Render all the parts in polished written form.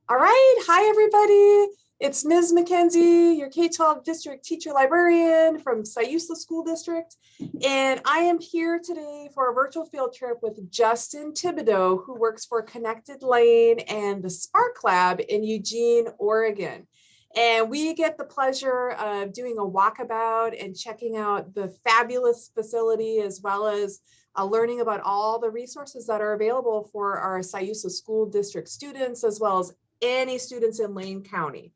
All right. Hi, everybody. It's Ms. McKenzie, your K-12 district teacher librarian from Sayusa School District. And I am here today for a virtual field trip with Justin Thibedeau, who works for Connected Lane and the SparkLab in Eugene, Oregon. And we get the pleasure of doing a walkabout and checking out the fabulous facility, as well as learning about all the resources that are available for our Sayusa School District students, as well as any students in Lane County.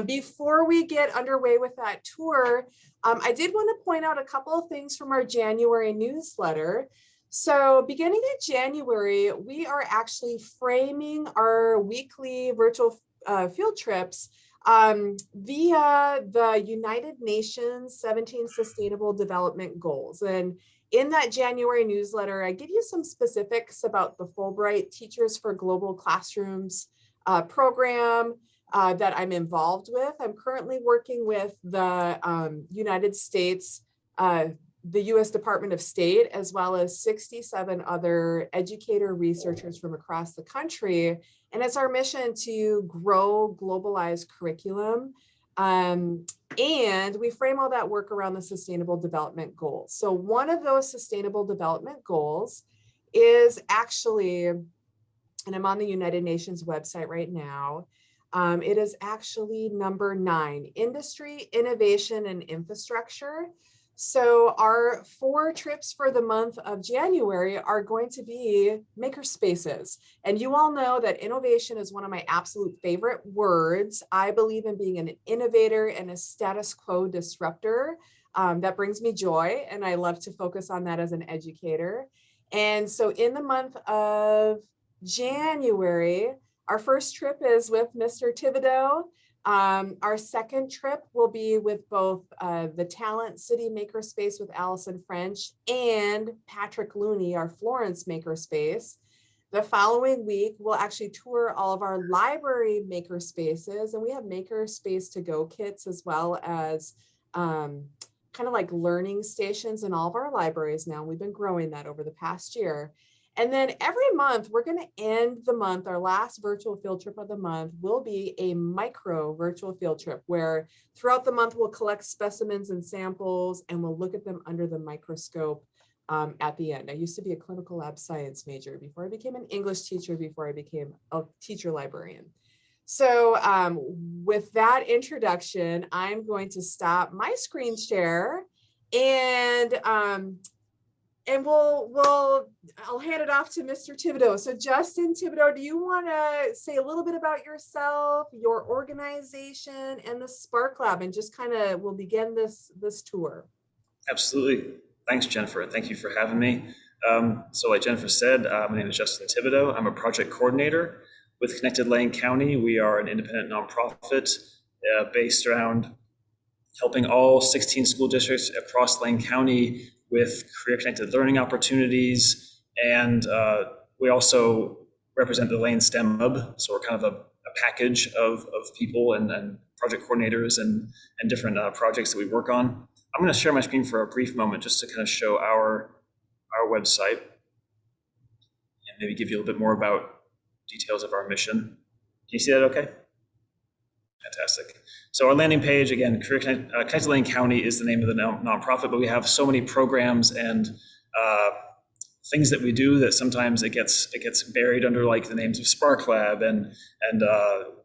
Before we get underway with that tour, I did want to point out a couple of things from our January newsletter. So beginning in January, we are actually framing our weekly virtual field trips via the United Nations 17 Sustainable Development Goals. And in that January newsletter, I give you some specifics about the Fulbright Teachers for Global Classrooms program that I'm involved with. I'm currently working with the United States, the US Department of State, as well as 67 other educator researchers from across the country. And it's our mission to grow globalized curriculum. And we frame all that work around the Sustainable Development Goals. So one of those Sustainable Development Goals is actually, and I'm on the United Nations website right now, it is actually number 9, industry, innovation, and infrastructure. So our 4 trips for the month of January are going to be maker spaces. And you all know that innovation is one of my absolute favorite words. I believe in being an innovator and a status quo disruptor. That brings me joy, and I love to focus on that as an educator. And so in the month of January, our first trip is with Mr. Thibedeau. Our second trip will be with both the Talent City Makerspace with Allison French and Patrick Looney, our Florence Makerspace. The following week, we'll actually tour all of our library makerspaces, and we have makerspace to go kits, as well as kind of like learning stations in all of our libraries now. We've been growing that over the past year. And then every month, we're going to end the month, our last virtual field trip of the month will be a micro virtual field trip, where throughout the month, we'll collect specimens and samples, and we'll look at them under the microscope at the end. I used to be a clinical lab science major before I became an English teacher, before I became a teacher librarian. So with that introduction, I'm going to stop my screen share, and I'll hand it off to Mr. Thibedeau. So Justin Thibedeau, do you want to say a little bit about yourself, your organization, and the SparkLab, and just kind of we'll begin this tour. Absolutely. Thanks, Jennifer. Thank you for having me. So like Jennifer said, my name is Justin Thibedeau. I'm a project coordinator with Connected Lane County. We are an independent nonprofit based around helping all 16 school districts across Lane County with career-connected learning opportunities. And we also represent the Lane STEM Hub. So we're kind of a package of people and project coordinators and different projects that we work on. I'm going to share my screen for a brief moment just to kind of show our website and maybe give you a little bit more about details of our mission. Can you see that okay? Fantastic. So our landing page, again, Connected Lane County is the name of the nonprofit, but we have so many programs and things that we do that sometimes it gets buried under like the names of SparkLab and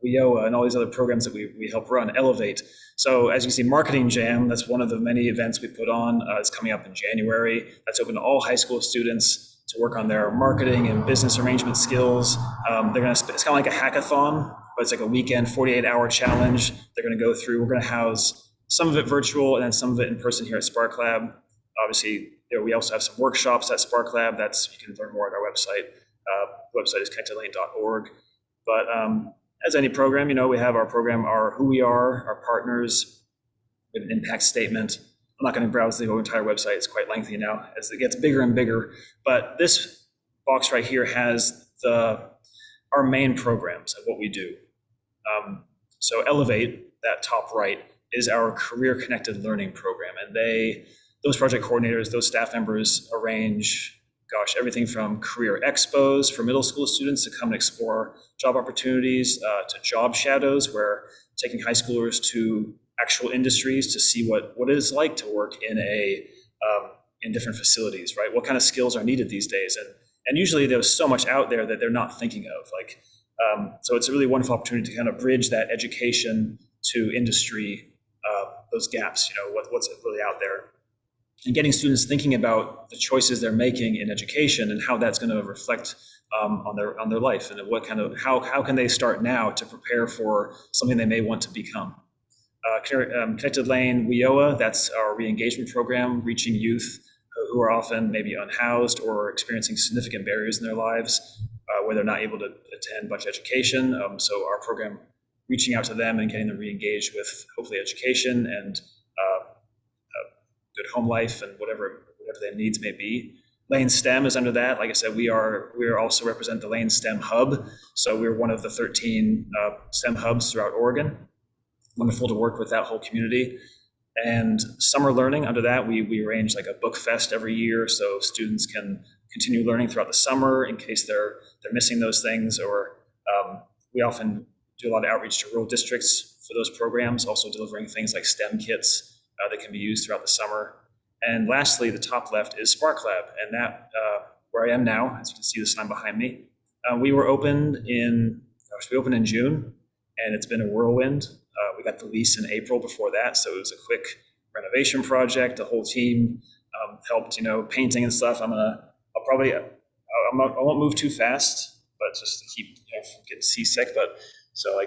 WIOA and all these other programs that we help run, Elevate. So as you see, Marketing Jam, that's one of the many events we put on. It's coming up in January. That's open to all high school students to work on their marketing and business arrangement skills. It's kind of like a hackathon, but it's like a weekend 48-hour challenge they're going to go through. We're going to house some of it virtual and then some of it in person here at SparkLab. Obviously, we also have some workshops at SparkLab. You can learn more at our website. The website is connectedlane.org. But as any program, we have our program, who we are, our partners, with an impact statement. I'm not going to browse the entire website. It's quite lengthy now as it gets bigger and bigger. But this box right here has our main programs of what we do. So Elevate, that top right, is our career-connected learning program. And those project coordinators, those staff members arrange everything from career expos for middle school students to come and explore job opportunities, to job shadows, where taking high schoolers to actual industries to see what it is like to work in in different facilities, right? What kind of skills are needed these days? And usually there's so much out there that they're not thinking of. So it's a really wonderful opportunity to kind of bridge that education to industry, those gaps, what's really out there. And getting students thinking about the choices they're making in education and how that's going to reflect on their life, and how can they start now to prepare for something they may want to become. Connected Lane WIOA, that's our re-engagement program, reaching youth who are often maybe unhoused or experiencing significant barriers in their lives, where they're not able to attend much education. So our program, reaching out to them and getting them re-engaged with hopefully education and good home life and whatever their needs may be. Lane STEM is under that. Like I said, we also represent the Lane STEM Hub. So we're one of the 13 STEM hubs throughout Oregon. Wonderful to work with that whole community. And summer learning, under that, we arrange like a book fest every year, so students can continue learning throughout the summer in case they're missing those things. Or we often do a lot of outreach to rural districts for those programs, also delivering things like STEM kits that can be used throughout the summer. And lastly, the top left is SparkLab, and that where I am now, as you can see the sign behind me. We opened in June, and it's been a whirlwind. We got the lease in April before that, so it was a quick renovation project. The whole team helped, painting and stuff. I won't move too fast, but just to keep from getting seasick. But so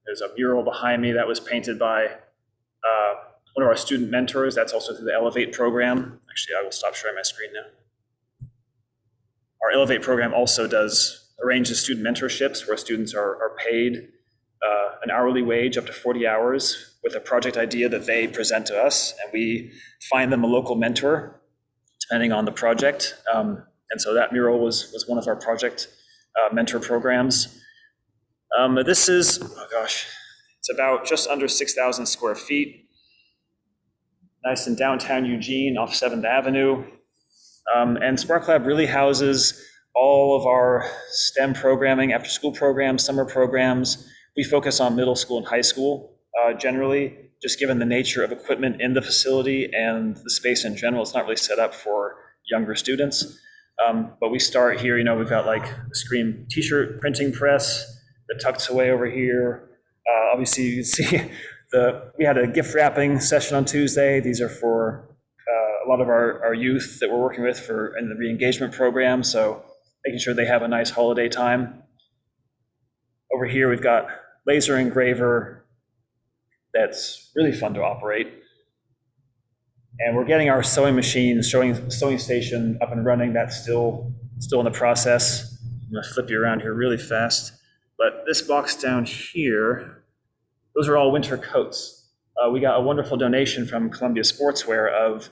there's a mural behind me that was painted by one of our student mentors. That's also through the Elevate program. Actually, I will stop sharing my screen now. Our Elevate program also arranges student mentorships where students are paid an hourly wage up to 40 hours with a project idea that they present to us, and we find them a local mentor depending on the project. And so that mural was one of our project mentor programs. This is, it's about just under 6,000 square feet. Nice in downtown Eugene off 7th Avenue. And SparkLab really houses all of our STEM programming, after school programs, summer programs. We focus on middle school and high school generally, just given the nature of equipment in the facility and the space in general. It's not really set up for younger students. But we start here, we've got like a screen t-shirt printing press that tucks away over here. Obviously you can see we had a gift wrapping session on Tuesday. These are for a lot of our youth that we're working with in the re-engagement program. So making sure they have a nice holiday time. Over here, we've got laser engraver that's really fun to operate. And we're getting our sewing machine, sewing station up and running. That's still in the process. I'm gonna flip you around here really fast. But this box down here, those are all winter coats. We got a wonderful donation from Columbia Sportswear of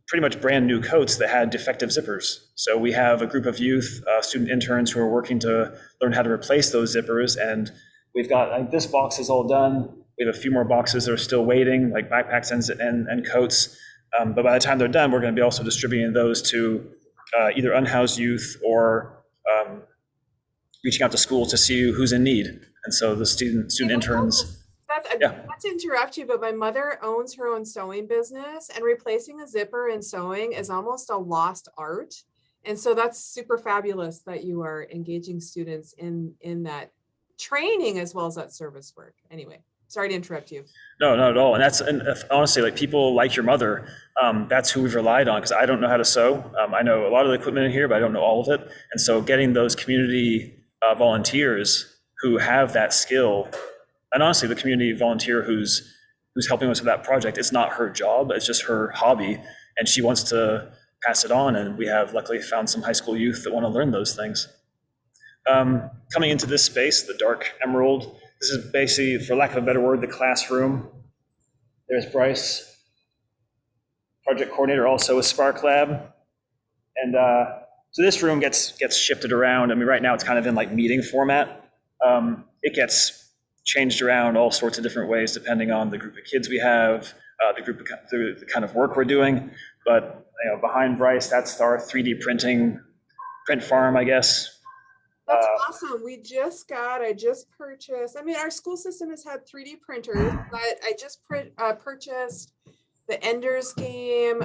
pretty much brand new coats that had defective zippers. So we have a group of youth, student interns who are working to learn how to replace those zippers. And we've got, this box is all done. We have a few more boxes that are still waiting, like backpacks and coats. But by the time they're done, we're going to be also distributing those to either unhoused youth or reaching out to schools to see who's in need. And so the student interns. Not to interrupt you, but my mother owns her own sewing business, and replacing a zipper in sewing is almost a lost art. And so that's super fabulous that you are engaging students in that training as well as that service work. Anyway, sorry to interrupt you. No, not at all. And honestly, like people like your mother, that's who we've relied on, because I don't know how to sew. I know a lot of the equipment in here, but I don't know all of it. And so getting those community volunteers who have that skill, and honestly, the community volunteer who's helping us with that project, it's not her job, it's just her hobby, and she wants to pass it on. And we have luckily found some high school youth that want to learn those things. Coming into this space, the dark emerald, this is basically, for lack of a better word, the classroom. There's Bryce, project coordinator also with SparkLab. And so this room gets shifted around. I mean, right now it's kind of in like meeting format. It gets changed around all sorts of different ways depending on the group of kids we have, the kind of work we're doing. But behind Bryce, that's our 3D printing print farm, I guess. That's awesome. I just purchased, I mean, our school system has had 3D printers, but I just purchased the Ender's Game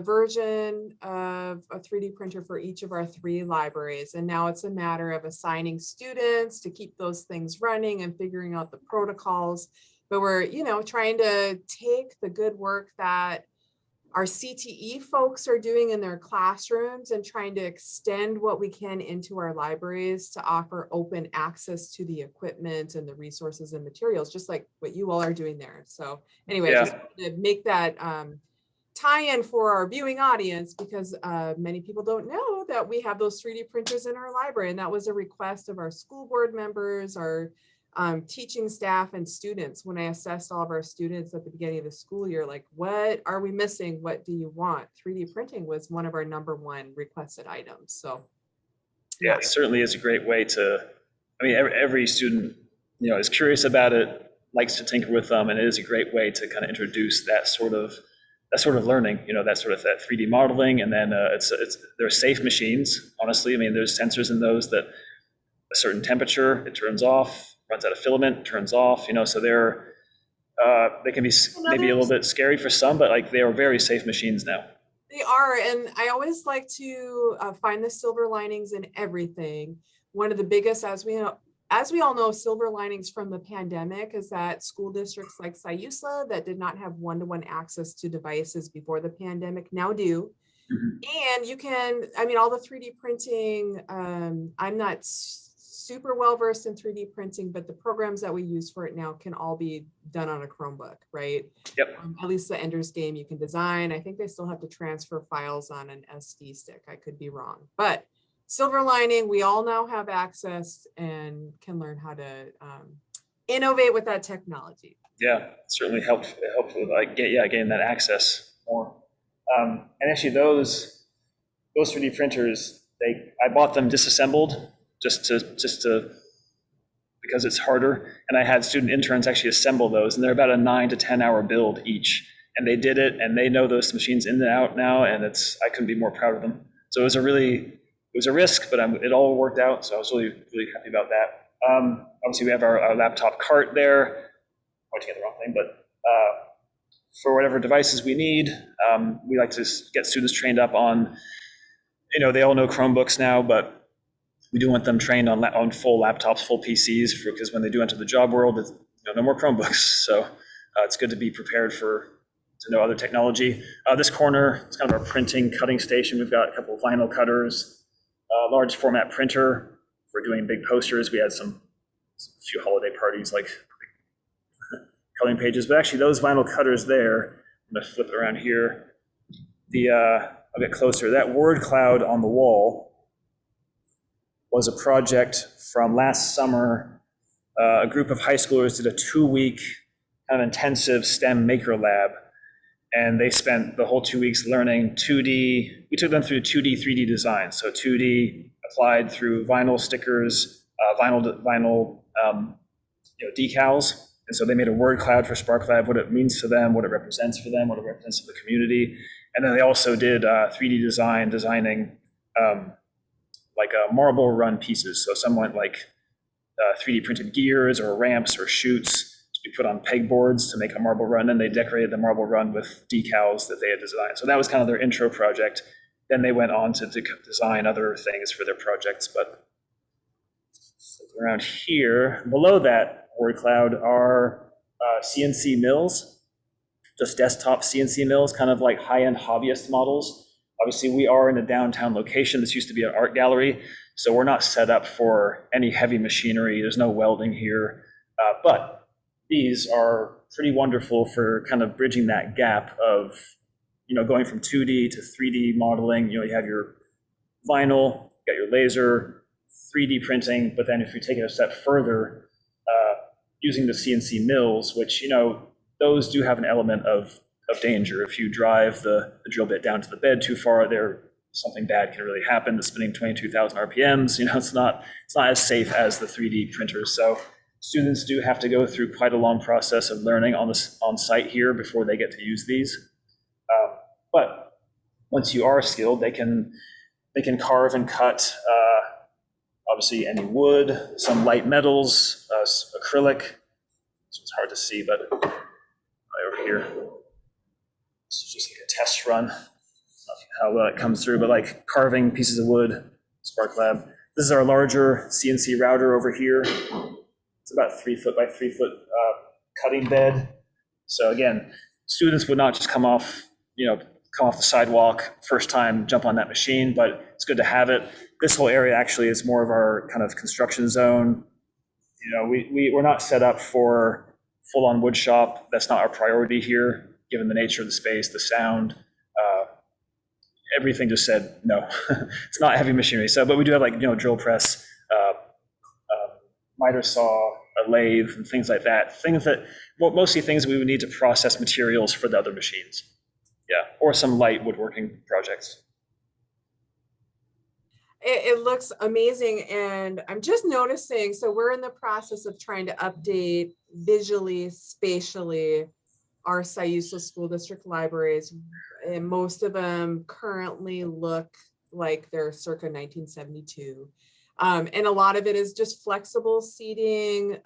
version of a 3D printer for each of our 3 libraries. And now it's a matter of assigning students to keep those things running and figuring out the protocols. But we're, trying to take the good work that our CTE folks are doing in their classrooms and trying to extend what we can into our libraries to offer open access to the equipment and the resources and materials, just like what you all are doing there. So anyway, Yeah. just to make that tie-in for our viewing audience, because many people don't know that we have those 3D printers in our library. And that was a request of our school board members, our teaching staff and students. When I assessed all of our students at the beginning of the school year, like, what are we missing? What do you want? 3D printing was one of our #1 requested items. So yeah, it certainly is a great way to, I mean, every student, is curious about it, likes to tinker with them, and it is a great way to kind of introduce that sort of learning, that 3D modeling. And then they're safe machines, honestly. I mean, there's sensors in those that a certain temperature, it turns off, runs out of filament, turns off, so they can be maybe a little bit scary for some, but like they are very safe machines now. They are, and I always like to find the silver linings in everything. One of the biggest, as we all know, silver linings from the pandemic is that school districts like Sayusla that did not have one-to-one access to devices before the pandemic now do. And you can, I mean, all the 3D printing, I'm not super well versed in 3D printing, but the programs that we use for it now can all be done on a Chromebook, right? Yep. At least the Ender's Game you can design. I think they still have to transfer files on an SD stick. I could be wrong, but silver lining, we all now have access and can learn how to innovate with that technology. Yeah, it certainly helped. It helped with getting that access more. And actually, those 3D printers, I bought them disassembled just to because it's harder. And I had student interns actually assemble those, and they're about a 9 to 10 hour build each. And they did it, and they know those machines in and out now, and I couldn't be more proud of them. So it was a risk, but it all worked out. So I was really, really happy about that. Obviously, we have our laptop cart there. I want to get the wrong thing, but for whatever devices we need, we like to get students trained up on, they all know Chromebooks now, but we do want them trained on full laptops, full PCs, because when they do enter the job world, it's, no more Chromebooks. So it's good to be prepared to know other technology. This corner, it's kind of our printing, cutting station. We've got a couple of vinyl cutters, large format printer for doing big posters. We had a few holiday parties like coloring pages, but actually those vinyl cutters there, I'm gonna flip it around here. I'll get closer. That word cloud on the wall was a project from last summer. A group of high schoolers did a 2-week kind of intensive STEM maker lab, and they spent the whole 2 weeks learning 2D. We took them through 2D, 3D design. So 2D applied through vinyl stickers, vinyl decals. And so they made a word cloud for SparkLab, what it means to them, what it represents for them, what it represents for the community. And then they also did 3D designing like marble run pieces. So some went like 3D printed gears or ramps or chutes to be put on pegboards to make a marble run, and they decorated the marble run with decals that they had designed. So that was kind of their intro project. Then they went on to design other things for their projects. But around here, below that word cloud are Cnc Mills, just desktop Cnc Mills, kind of like high-end hobbyist models. Obviously, we are in a downtown location. This used to be an art gallery, so we're not set up for any heavy machinery. There's no welding here, but these are pretty wonderful for kind of bridging that gap of, going from 2D to 3D modeling. You have your vinyl, you got your laser, 3D printing, but then if you take it a step further, using the CNC mills, which, those do have an element of danger. If you drive the drill bit down to the bed too far, something bad can really happen. The spinning 22,000 RPMs, it's not as safe as the 3D printers. So students do have to go through quite a long process of learning on site here before they get to use these. But once you are skilled, they can carve and cut, obviously any wood, some light metals, acrylic. So it's hard to see, but right over here. This is just like a test run. How well it comes through, but like carving pieces of wood, SparkLab. This is our larger CNC router over here. It's about 3 foot by 3 foot cutting bed. So again, students would not just come off the sidewalk first time, jump on that machine, but it's good to have it. This whole area actually is more of our kind of construction zone. We're not set up for full-on wood shop. That's not our priority here, given the nature of the space, the sound. Everything just said no. It's not heavy machinery. So, but we do have like drill press, miter saw, a lathe, and things like that. Mostly things we would need to process materials for the other machines. Yeah, or some light woodworking projects. It looks amazing, and I'm just noticing, so we're in the process of trying to update visually, spatially, our Sayusa School District libraries, and most of them currently look like they're circa 1972. And a lot of it is just flexible seating,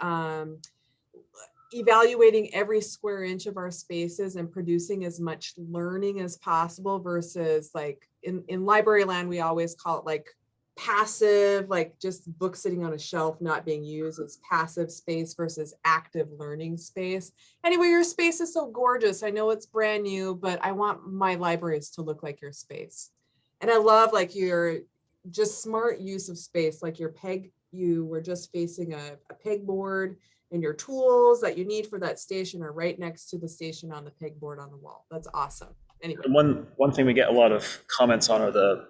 evaluating every square inch of our spaces and producing as much learning as possible versus like in library land, we always call it like passive, like just books sitting on a shelf not being used. It's passive space versus active learning space. Anyway, your space is so gorgeous. I know it's brand new, but I want my libraries to look like your space. And I love like your just smart use of space, like your peg, you were just facing a pegboard, and your tools that you need for that station are right next to the station on the pegboard on the wall. That's awesome. Anyway. One thing we get a lot of comments on are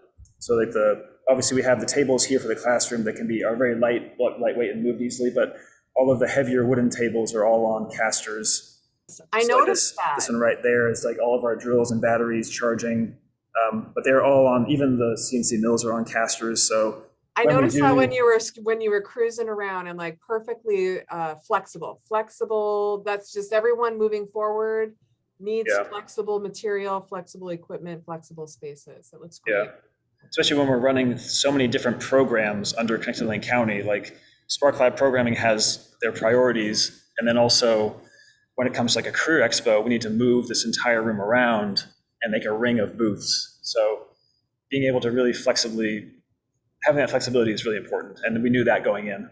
obviously we have the tables here for the classroom that are very lightweight and moved easily, but all of the heavier wooden tables are all on casters. I noticed that. This one right there is like all of our drills and batteries charging, but they're all on, even the CNC Mills are on casters. So I noticed that when you were cruising around, and like perfectly flexible. That's just everyone moving forward needs flexible material, flexible equipment, flexible spaces. It looks great. Yeah. Especially when we're running so many different programs under Connected Lane County, like SparkLab programming has their priorities. And then also when it comes to like a career expo, we need to move this entire room around and make a ring of booths. So being able to really having that flexibility is really important. And we knew that going in.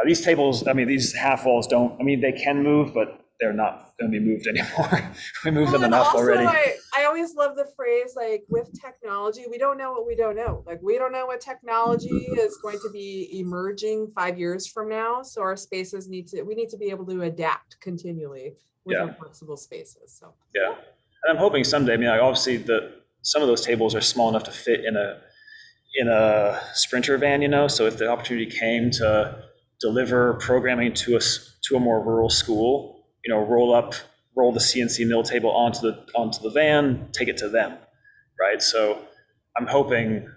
These tables, these half walls they can move, but they're not going to be moved anymore. We moved them enough already. I always love the phrase, like with technology, we don't know what we don't know. Like we don't know what technology is going to be emerging 5 years from now. So our spaces we need to be able to adapt continually with our flexible spaces. So yeah. And I'm hoping someday, obviously some of those tables are small enough to fit in a Sprinter van, so if the opportunity came to deliver programming to a more rural school, roll the CNC mill table onto the van, take it to them, right? So I'm hoping,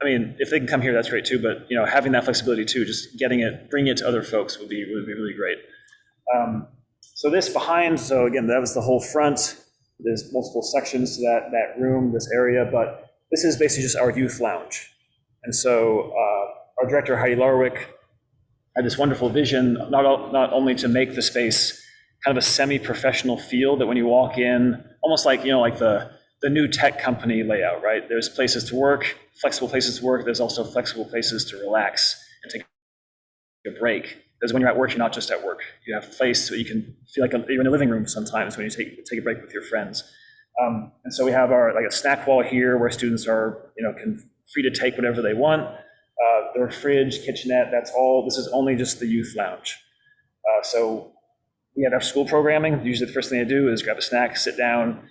if they can come here, that's great too, but having that flexibility too, just bringing it to other folks would be really great. So this behind, so again, that was the whole front. There's multiple sections to that room, this area, but this is basically just our youth lounge. And so our director, Heidi Larwick, had this wonderful vision, not only to make the space kind of a semi-professional feel, that when you walk in, almost like, like the new tech company layout, right? There's places to work, flexible places to work. There's also flexible places to relax and take a break. Because when you're at work, you're not just at work. You have a place where you can feel like you're in a living room sometimes when you take a break with your friends. And so we have our a snack wall here where students are free to take whatever they want. Their fridge, kitchenette, that's all. This is only just the youth lounge. So we have our school programming. Usually the first thing they do is grab a snack, sit down,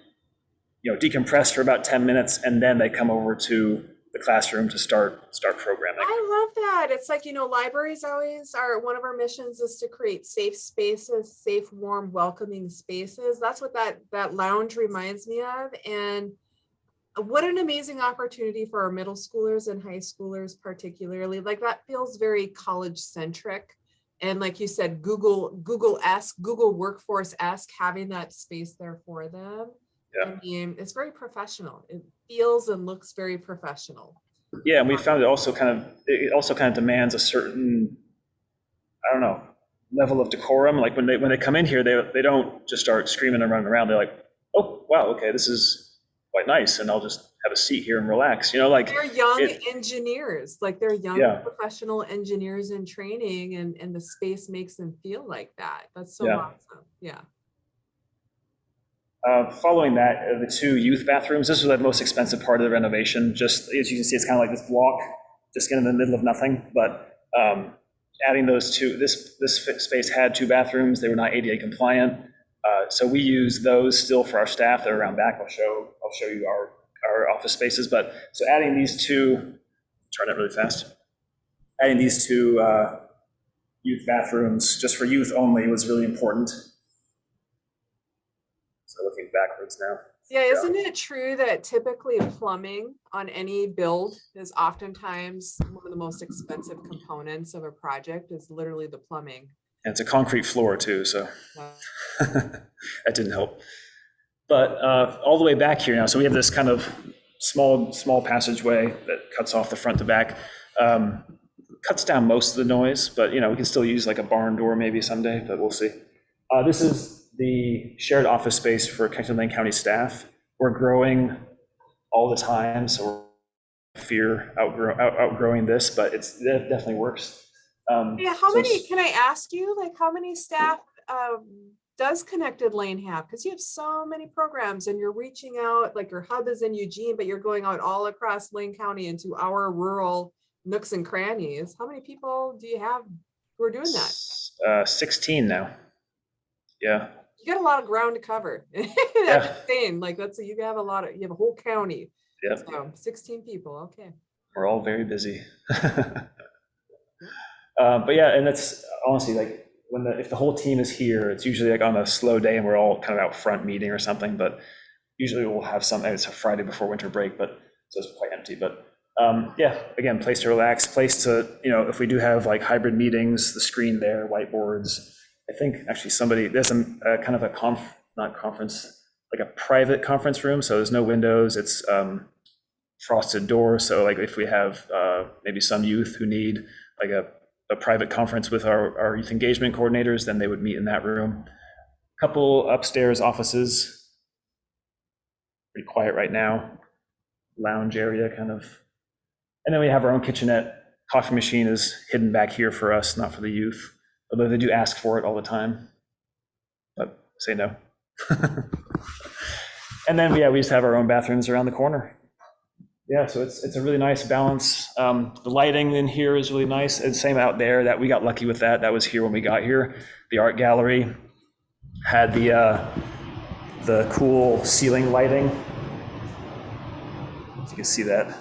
decompress for about 10 minutes, and then they come over to the classroom to start programming. I love that. It's like, libraries always are, one of our missions is to create safe spaces, safe, warm, welcoming spaces. That's what that lounge reminds me of. And what an amazing opportunity for our middle schoolers and high schoolers, particularly. Like that feels very college centric. And like you said, Google Workforce-esque, having that space there for them. Yeah. I mean, it's very professional. It feels and looks very professional. Yeah, and we found it also kind of demands a certain, I don't know, level of decorum. Like when they come in here, they don't just start screaming and running around. They're like, oh wow, okay, this is quite nice, and I'll just have a seat here and relax. Like they're young engineers, like they're young Yeah. professional engineers in training, and the space makes them feel like that. That's so Yeah. awesome. Yeah. Following that, the two youth bathrooms. This was the most expensive part of the renovation. Just as you can see, it's kind of like this block, just in the middle of nothing. But adding those two, this space had two bathrooms. They were not ADA compliant, so we use those still for our staff. They're around back. I'll show you our office spaces. But so adding these two, turn it really fast. Adding these two youth bathrooms, just for youth only, was really important. So looking backwards now. Yeah, isn't it true that typically plumbing on any build is oftentimes one of the most expensive components of a project is literally the plumbing? And it's a concrete floor too, so Wow. that didn't help. But all the way back here now, so we have this kind of small passageway that cuts off the front to back. Cuts down most of the noise, but we can still use like a barn door maybe someday, but we'll see. This is the shared office space for Connected Lane County staff. We're growing all the time, so we're outgrowing this, but it definitely works. Yeah, how many, can I ask you, like how many staff does Connected Lane have? Because you have so many programs and you're reaching out, like your hub is in Eugene, but you're going out all across Lane County into our rural nooks and crannies. How many people do you have who are doing that? 16 now. Yeah. You got a lot of ground to cover. I'm just saying, like you have a whole county. Yeah. So 16 people. Okay. We're all very busy. But yeah, and that's honestly like if the whole team is here, it's usually like on a slow day and we're all kind of out front meeting or something, but usually we'll have it's a Friday before winter break, but so it's quite empty. But yeah, again, place to relax, place to, if we do have like hybrid meetings, the screen there, whiteboards. I think actually there's a kind of not conference, like a private conference room. So there's no windows, it's frosted doors. So like if we have maybe some youth who need like a private conference with our youth engagement coordinators, then they would meet in that room. A couple upstairs offices, pretty quiet right now, lounge area kind of. And then we have our own kitchenette. Coffee machine is hidden back here for us, not for the youth. Although they do ask for it all the time, but say no. And then, we just have our own bathrooms around the corner. Yeah, so it's a really nice balance. The lighting in here is really nice. And same out there, that we got lucky with that. That was here when we got here. The art gallery had the cool ceiling lighting. If you can see that.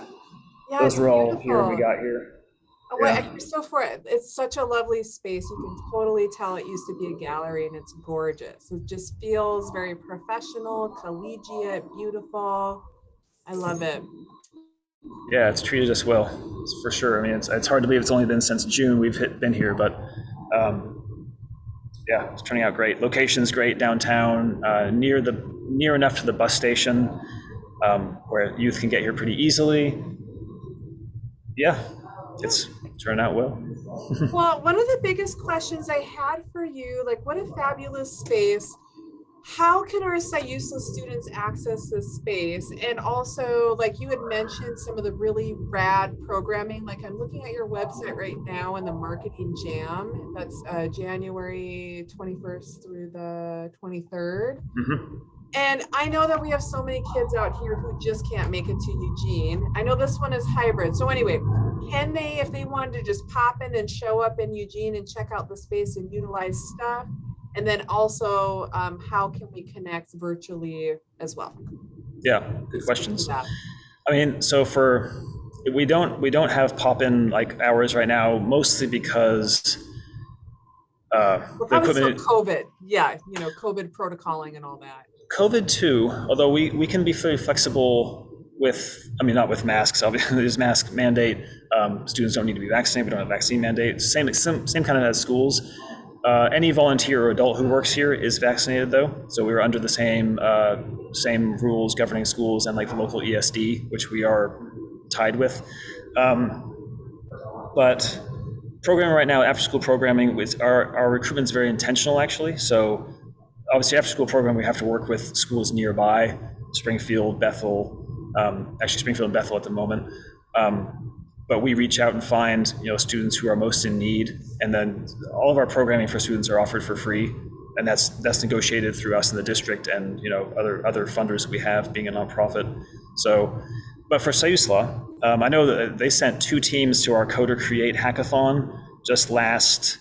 Yeah, those were all here when we got here. Yeah. So for it, it's such a lovely space. You can totally tell it used to be a gallery, and it's gorgeous. It just feels very professional, collegiate, beautiful. I love it. Yeah, it's treated us well, for sure. I mean, it's hard to believe it's only been since June we've been here, but yeah, it's turning out great. Location's great downtown, near enough to the bus station, where youth can get here pretty easily. Yeah, it's turned out well. Well, one of the biggest questions I had for you, like, what a fabulous space. How can our SciUSA students access this space? And also, like you had mentioned, some of the really rad programming. Like I'm looking at your website right now in the marketing jam. That's January 21st through the 23rd. Mm-hmm. And I know that we have so many kids out here who just can't make it to Eugene. I know this one is hybrid. So anyway, can they, if they wanted to just pop in and show up in Eugene and check out the space and utilize stuff? And then also, how can we connect virtually as well? Yeah, good questions. I mean, so we don't have pop-in like hours right now, mostly because the equipment. COVID, yeah, COVID protocoling and all that. COVID too, although we can be very flexible with, I mean, not with masks, obviously there's mask mandate. Students don't need to be vaccinated, we don't have vaccine mandate. Same kind of as schools. Any volunteer or adult who works here is vaccinated, though. So we were under the same rules governing schools and like the local ESD, which we are tied with. But programming right now, after school programming, our recruitment is very intentional, actually. So obviously, after school program, we have to work with schools nearby, Springfield, Bethel, actually Springfield and Bethel at the moment. But we reach out and find students who are most in need, and then all of our programming for students are offered for free, and that's negotiated through us in the district and other funders that we have, being a nonprofit. So, but for Sayusla, I know that they sent 2 teams to our Coder Create hackathon just last.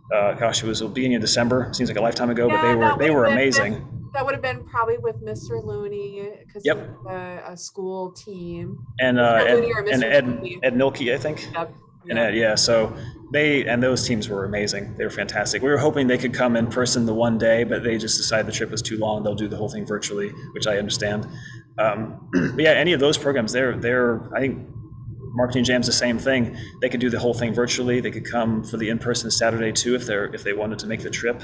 Gosh, it was the beginning of December. Seems like a lifetime ago, Yeah, but they were amazing. That would have been probably with Mr. Looney, because Yep. he was a school team. And Ed Milkey, I think. Yep. And Ed, yeah. So those teams were amazing. They were fantastic. We were hoping they could come in person the one day, but they just decided the trip was too long. They'll do the whole thing virtually, which I understand. But yeah, any of those programs, they're I think Marketing Jam's the same thing. They could do the whole thing virtually. They could come for the in-person Saturday too if they wanted to make the trip.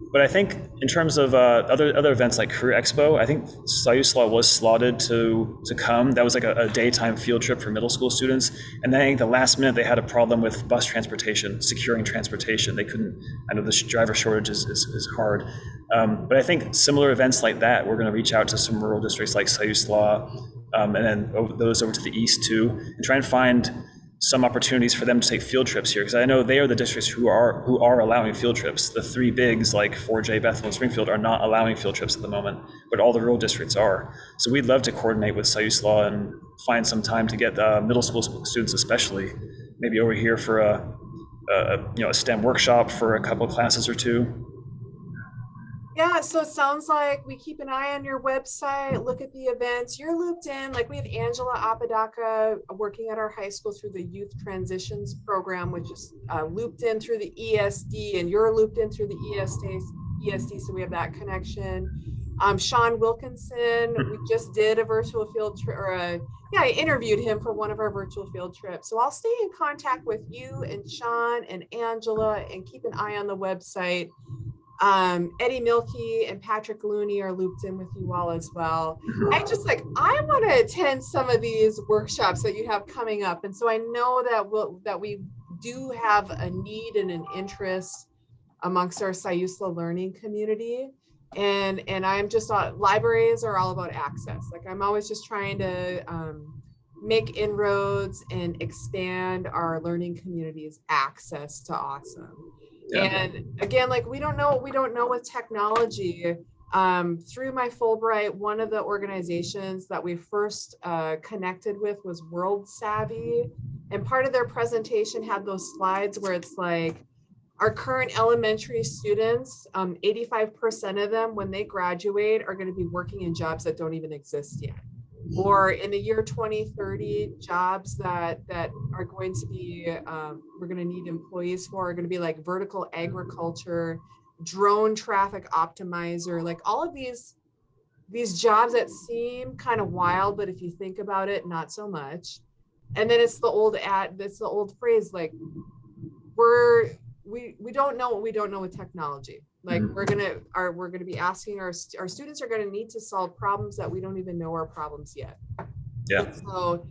But I think in terms of other events like Career Expo, I think Sayusla was slotted to come. That was like a daytime field trip for middle school students. And then I think the last minute they had a problem with bus transportation, securing transportation. They couldn't, I know the driver shortage is hard. But I think similar events like that, we're gonna reach out to some rural districts like Sayusla, and then those over to the east too, and try and find some opportunities for them to take field trips here, because I know they are the districts who are allowing field trips. The 3 bigs like 4J, Bethel, and Springfield are not allowing field trips at the moment, but all the rural districts are. So we'd love to coordinate with Sayusla and find some time to get middle school students, especially, maybe over here for a STEM workshop for a couple classes or 2. Yeah, so it sounds like we keep an eye on your website, look at the events. You're looped in, like we have Angela Apodaca working at our high school through the Youth Transitions Program, which is looped in through the ESD, and you're looped in through the ESD, so we have that connection. Sean Wilkinson, we just did a virtual field trip, I interviewed him for one of our virtual field trips. So I'll stay in contact with you and Sean and Angela and keep an eye on the website. Eddie Milkey and Patrick Looney are looped in with you all as well. I want to attend some of these workshops that you have coming up, and so I know that we do have a need and an interest amongst our Sayusla learning community, and I'm just libraries are all about access. Like I'm always just trying to make inroads and expand our learning community's access to awesome. Yeah. And again, like we don't know what we don't know with technology. Through my Fulbright, one of the organizations that we first connected with was World Savvy, and part of their presentation had those slides where it's like our current elementary students, 85% of them when they graduate are going to be working in jobs that don't even exist yet. Or in the year 2030, jobs that are going to be, we're going to need employees for, are going to be like vertical agriculture, drone traffic optimizer, like all of these jobs that seem kind of wild, but if you think about it, not so much. And then it's the old phrase, like we don't know what we don't know with technology. Like we're gonna be asking our students are gonna need to solve problems that we don't even know are problems yet. Yeah. And so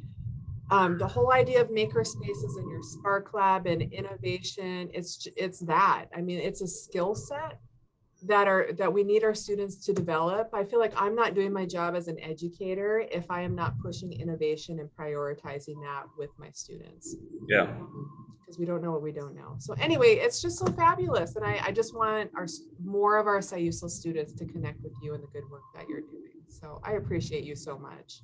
the whole idea of maker spaces in your SparkLab and innovation, it's that. I mean, it's a skill set that we need our students to develop. I feel like I'm not doing my job as an educator if I am not pushing innovation and prioritizing that with my students. Yeah. Because we don't know what we don't know. So anyway, it's just so fabulous. And I just want more of our Sayusla students to connect with you and the good work that you're doing. So I appreciate you so much.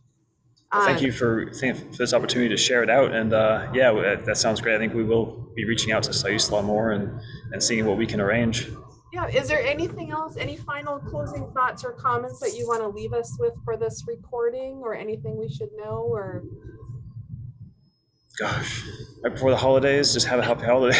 Thank you for this opportunity to share it out. And yeah, that sounds great. I think we will be reaching out to Sayusla more and seeing what we can arrange. Yeah, is there anything else, any final closing thoughts or comments that you want to leave us with for this recording, or anything we should know? Or Gosh, right before the holidays, just have a happy holiday.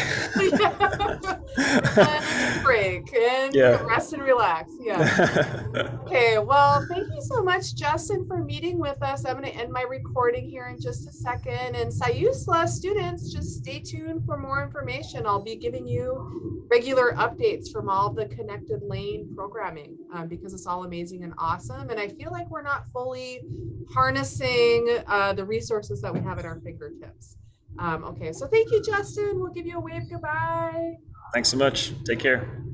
And break and Yeah. rest and relax. Yeah. Okay, well, thank you so much, Justin, for meeting with us. I'm going to end my recording here in just a second. And SciUSLA students, just stay tuned for more information. I'll be giving you regular updates from all the connected lane programming because it's all amazing and awesome. And I feel like we're not fully harnessing the resources that we have at our fingertips. Okay, so thank you, Justin. We'll give you a wave goodbye. Thanks so much. Take care.